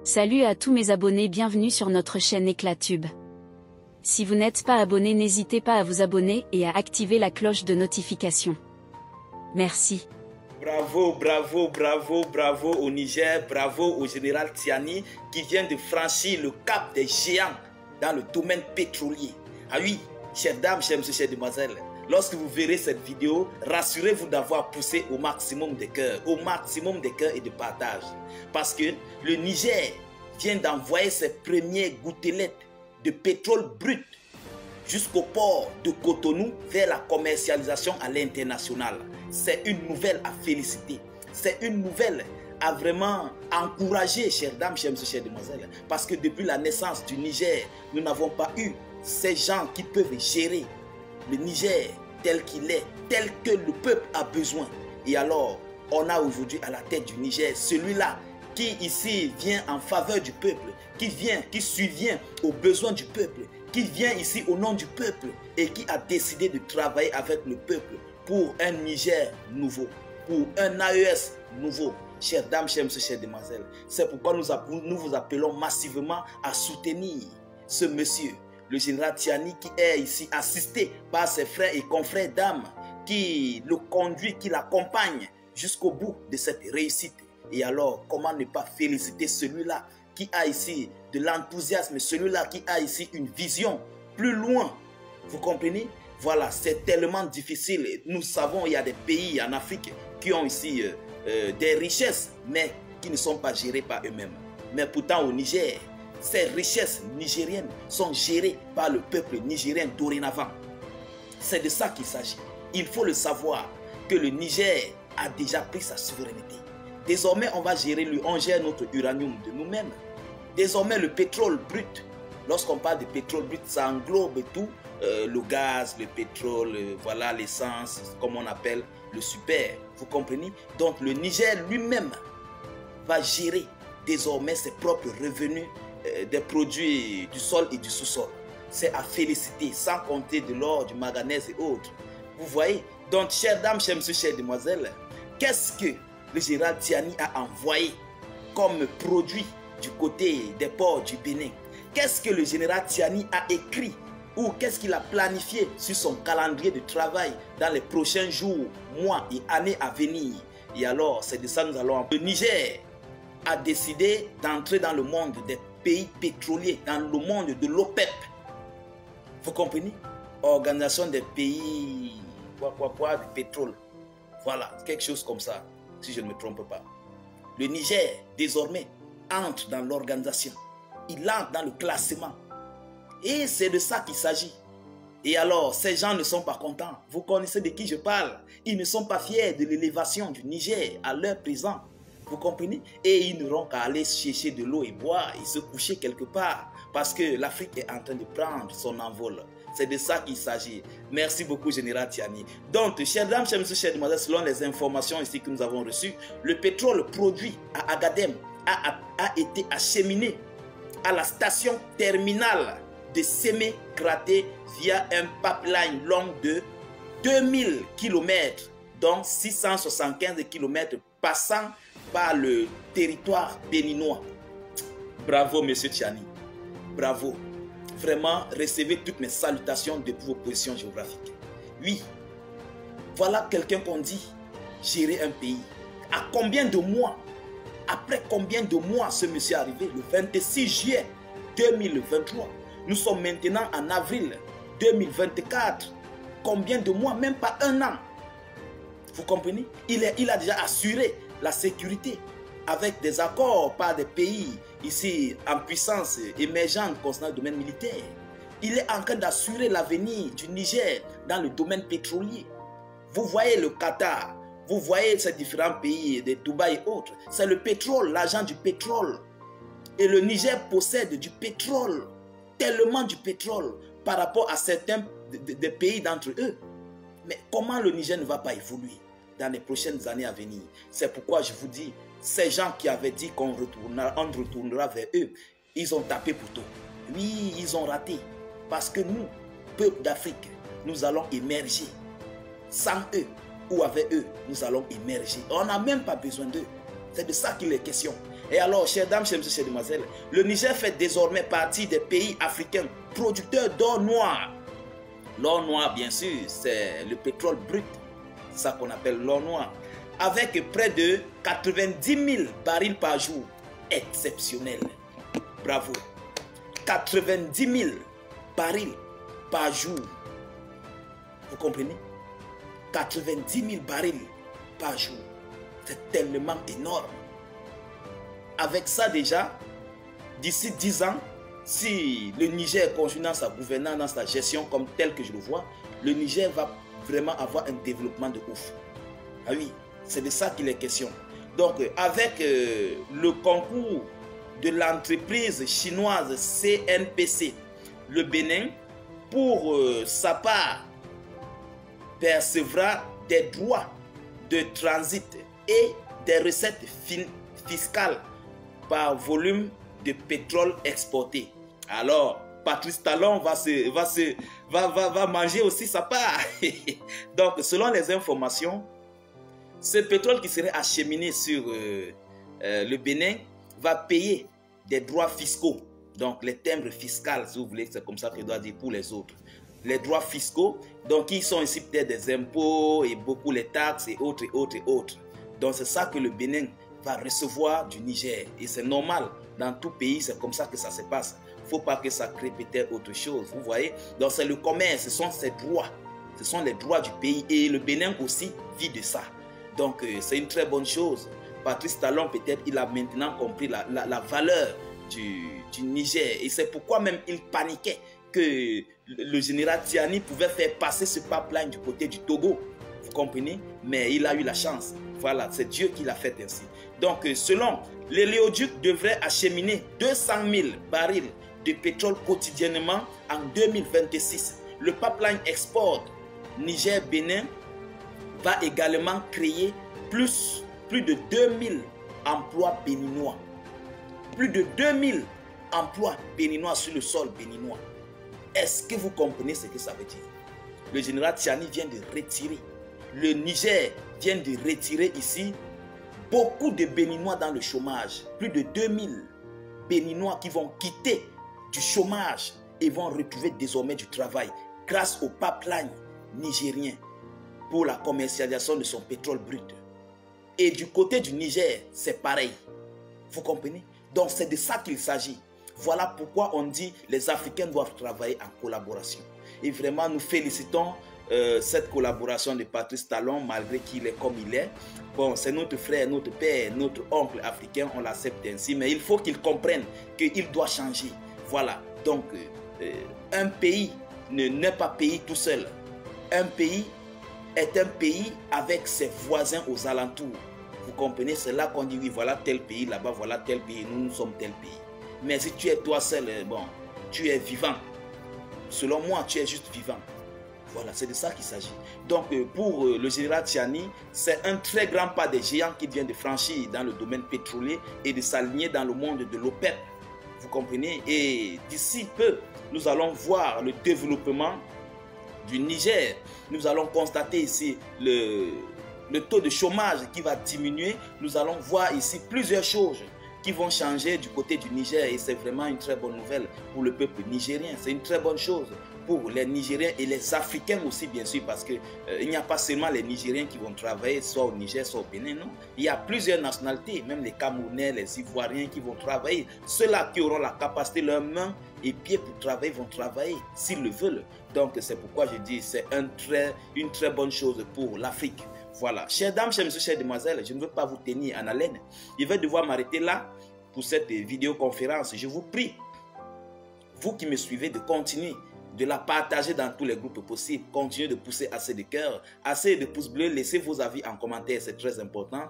Salut à tous mes abonnés, bienvenue sur notre chaîne Éclatube. Si vous n'êtes pas abonné, n'hésitez pas à vous abonner et à activer la cloche de notification. Merci. Bravo, bravo, bravo, bravo au Niger, bravo au général Tiani qui vient de franchir le cap des géants dans le domaine pétrolier. Ah oui, chères dames, chers messieurs, chères demoiselles, lorsque vous verrez cette vidéo, rassurez-vous d'avoir poussé au maximum des cœurs et de partage. Parce que le Niger vient d'envoyer ses premières gouttelettes de pétrole brut jusqu'au port de Cotonou vers la commercialisation à l'international. C'est une nouvelle à féliciter. C'est une nouvelle à vraiment encourager, chères dames, chers messieurs, chères demoiselles. Parce que depuis la naissance du Niger, nous n'avons pas eu ces gens qui peuvent gérer le Niger tel qu'il est, tel que le peuple a besoin. Et alors, on a aujourd'hui à la tête du Niger celui-là qui ici vient en faveur du peuple, qui subvient aux besoins du peuple, qui vient ici au nom du peuple et qui a décidé de travailler avec le peuple pour un Niger nouveau, pour un AES nouveau. Chères dames, chers messieurs, chères demoiselles, c'est pourquoi nous vous appelons massivement à soutenir ce monsieur, le général Tiani, qui est ici assisté par ses frères et confrères d'âmes, qui le conduit, qui l'accompagne jusqu'au bout de cette réussite. Et alors, comment ne pas féliciter celui-là qui a ici de l'enthousiasme, celui-là qui a ici une vision plus loin. Vous comprenez? Voilà, c'est tellement difficile. Nous savons qu'il y a des pays en Afrique qui ont ici des richesses, mais qui ne sont pas gérées par eux-mêmes. Mais pourtant au Niger, ces richesses nigériennes sont gérées par le peuple nigérien dorénavant. C'est de ça qu'il s'agit. Il faut le savoir que le Niger a déjà pris sa souveraineté. Désormais, on gère notre uranium de nous-mêmes. Désormais, le pétrole brut, lorsqu'on parle de pétrole brut, ça englobe tout, le gaz, le pétrole, voilà, l'essence, comme on appelle le super. Vous comprenez? Donc, le Niger lui-même va gérer désormais ses propres revenus des produits du sol et du sous-sol. C'est à féliciter, sans compter de l'or, du manganèse et autres. Vous voyez? Donc, chères dames, chers messieurs, chères demoiselles, qu'est-ce que le général Tiani a envoyé comme produit du côté des ports du Bénin? Qu'est-ce que le général Tiani a écrit ou qu'est-ce qu'il a planifié sur son calendrier de travail dans les prochains jours, mois et années à venir? Et alors, c'est de ça que nous allons... Le Niger a décidé d'entrer dans le monde des pays pétroliers, dans le monde de l'OPEP. Vous comprenez? Organisation des pays... du pétrole. Voilà, quelque chose comme ça, si je ne me trompe pas. Le Niger, désormais, entre dans l'organisation. Il entre dans le classement. Et c'est de ça qu'il s'agit. Et alors, ces gens ne sont pas contents. Vous connaissez de qui je parle. Ils ne sont pas fiers de l'élévation du Niger à l'heure présent. Vous comprenez? Et ils n'auront qu'à aller chercher de l'eau et boire et se coucher quelque part. Parce que l'Afrique est en train de prendre son envol. C'est de ça qu'il s'agit. Merci beaucoup, général Tiani. Donc, chères dames, chers messieurs, chères demoiselles, selon les informations ici que nous avons reçues, le pétrole produit à Agadem a été acheminé à la station terminale de Sémé-Kraté via un pipeline long de 2000 km, dont 675 km passant par le territoire béninois. Bravo, monsieur Tiani. Bravo. Vraiment, recevez toutes mes salutations depuis vos positions géographiques. Oui, voilà quelqu'un qu'on dit gérer un pays. À combien de mois, après combien de mois ce monsieur est arrivé? Le 26 juillet 2023. Nous sommes maintenant en avril 2024. Combien de mois? Même pas un an. Vous comprenez? Il a déjà assuré la sécurité avec des accords par des pays ici en puissance émergente concernant le domaine militaire. Il est en train d'assurer l'avenir du Niger dans le domaine pétrolier. Vous voyez le Qatar, vous voyez ces différents pays, de Dubaï et autres. C'est le pétrole, l'argent du pétrole. Et le Niger possède du pétrole, tellement du pétrole par rapport à certains des pays d'entre eux. Mais comment le Niger ne va pas évoluer dans les prochaines années à venir? C'est pourquoi je vous dis, ces gens qui avaient dit qu'on retournera vers eux, ils ont tapé pour tout. Oui, ils ont raté. Parce que nous, peuple d'Afrique, nous allons émerger. Sans eux ou avec eux, nous allons émerger. On n'a même pas besoin d'eux. C'est de ça qu'il est question. Et alors, chers dames, chers messieurs, chères demoiselles, le Niger fait désormais partie des pays africains producteurs d'or noir. L'or noir, bien sûr, c'est le pétrole brut. C'est ça qu'on appelle l'or noir. Avec près de 90 000 barils par jour. Exceptionnel. Bravo. 90 000 barils par jour. Vous comprenez? 90 000 barils par jour. C'est tellement énorme. Avec ça déjà, d'ici 10 ans, si le Niger continue dans sa gouvernance, dans sa gestion comme tel que je le vois, le Niger va vraiment avoir un développement de ouf. Ah oui, c'est de ça qu'il est question. Donc, avec le concours de l'entreprise chinoise CNPC, le Bénin, pour sa part, percevra des droits de transit et des recettes fiscales par volume de pétrole exporté. Alors, Patrice Talon va manger aussi sa part. Donc, selon les informations, ce pétrole qui serait acheminé sur le Bénin va payer des droits fiscaux. Donc, les timbres fiscaux, si vous voulez, c'est comme ça que je dois dire pour les autres. Les droits fiscaux, donc ils sont ici peut-être des impôts et beaucoup les taxes et autres et autres et autres. Donc, c'est ça que le Bénin va recevoir du Niger. Et c'est normal, dans tout pays, c'est comme ça que ça se passe. Il ne faut pas que ça crée peut-être autre chose, vous voyez. Donc, c'est le commerce, ce sont ses droits. Ce sont les droits du pays. Et le Bénin aussi vit de ça. Donc, c'est une très bonne chose. Patrice Talon, peut-être, il a maintenant compris la valeur du Niger. Et c'est pourquoi même il paniquait que le général Tiani pouvait faire passer ce pipeline du côté du Togo. Vous comprenez? Mais il a eu la chance. Voilà, c'est Dieu qui l'a fait ainsi. Donc, selon l'Oléoduc devrait acheminer 200 000 barils de pétrole quotidiennement en 2026. Le pipeline export Niger-Bénin va également créer plus de 2000 emplois béninois. Plus de 2000 emplois béninois sur le sol béninois. Est-ce que vous comprenez ce que ça veut dire? Le général Tiani vient de retirer. Le Niger vient de retirer ici beaucoup de Béninois dans le chômage. Plus de 2000 Béninois qui vont quitter du chômage et vont retrouver désormais du travail grâce au pipeline nigérien pour la commercialisation de son pétrole brut. Et du côté du Niger, c'est pareil. Vous comprenez? Donc c'est de ça qu'il s'agit. Voilà pourquoi on dit les Africains doivent travailler en collaboration. Et vraiment, nous félicitons cette collaboration de Patrice Talon, malgré qu'il est comme il est. Bon, c'est notre frère, notre père, notre oncle africain, on l'accepte ainsi. Mais il faut qu'il comprenne qu'il doit changer. Voilà. Donc, un pays n'est pas pays tout seul. Un pays est un pays avec ses voisins aux alentours. Vous comprenez? C'est là qu'on dit, oui, voilà tel pays, là-bas, voilà tel pays, nous sommes tel pays. Mais si tu es toi seul, bon, tu es vivant. Selon moi, tu es juste vivant. Voilà, c'est de ça qu'il s'agit. Donc, pour le général Tiani, c'est un très grand pas des géants qui vient de franchir dans le domaine pétrolier et de s'aligner dans le monde de l'OPEP. Vous comprenez? Et d'ici peu, nous allons voir le développement du Niger. Nous allons constater ici le taux de chômage qui va diminuer. Nous allons voir ici plusieurs choses qui vont changer du côté du Niger et c'est vraiment une très bonne nouvelle pour le peuple nigérien. C'est une très bonne chose pour les Nigériens et les Africains aussi, bien sûr, parce qu'il n'y a pas seulement les Nigériens qui vont travailler soit au Niger, soit au Bénin, non. Il y a plusieurs nationalités, même les Camerounais, les Ivoiriens qui vont travailler. Ceux-là qui auront la capacité, leurs mains et pieds pour travailler, vont travailler s'ils le veulent. Donc c'est pourquoi je dis c'est une très bonne chose pour l'Afrique. Voilà, chères dames, chers messieurs, chères demoiselles, je ne veux pas vous tenir en haleine. Je vais devoir m'arrêter là pour cette vidéoconférence. Je vous prie, vous qui me suivez, de continuer de la partager dans tous les groupes possibles. Continuez de pousser assez de cœur, assez de pouces bleus. Laissez vos avis en commentaire, c'est très important.